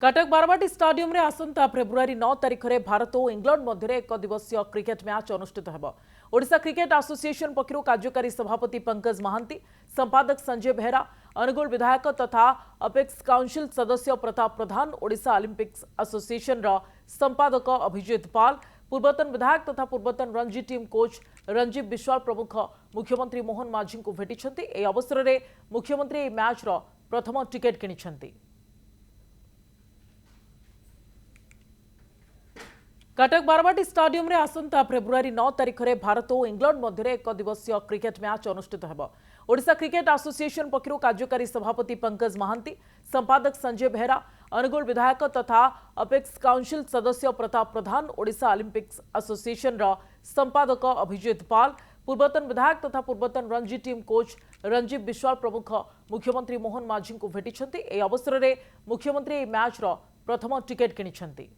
Cuttack Barabati stadium रे आसंता February 9 तारिख में भारत और इंग्लैंड मध्य एक दिवसीय क्रिकेट मैच अनुष्ठित होगा। ओडिशा क्रिकेट एसोसिएशन पक्षर कार्यकारी सभापति पंकज महांती, संपादक संजय बेहरा, अनुगुल विधायक तथा अपेक्स काउंसिल सदस्य प्रताप प्रधान, ओडिशा ओलंपिक्स एसोसिएशन संपादक अभिजीत पाल, पूर्वतन विधायक तथा पूर्वतन रणजी टीम कोच रंजीव विश्वाल प्रमुख मुख्यमंत्री मोहन माझी को भेटी। ए अवसर में मुख्यमंत्री मैच प्रथम टिकेट किनिछंती। कटक बारवाटी स्टाडियम रे आसंता फेब्रुआरी 9 तारिख में भारत और इंग्लैंड मध्य एक दिवसीय क्रिकेट मैच अनुष्ठित होगा। ओडिशा क्रिकेट एसोसिएशन पक्षर कार्यकारी सभापति पंकज महांती, संपादक संजय बेहरा, अनुगुल विधायक तथा अपेक्स काउंसिल सदस्य प्रताप प्रधान, ओडिशा ओलंपिक्स एसोसिएशन संपादक अभिजीत पाल, पूर्वतन विधायक तथा पूर्वतन रणजी टीम कोच रंजीव विश्वाल प्रमुख मुख्यमंत्री मोहन माझी को भेटी। ए अवसर में मुख्यमंत्री मैच प्रथम टिकेट किनिछंती।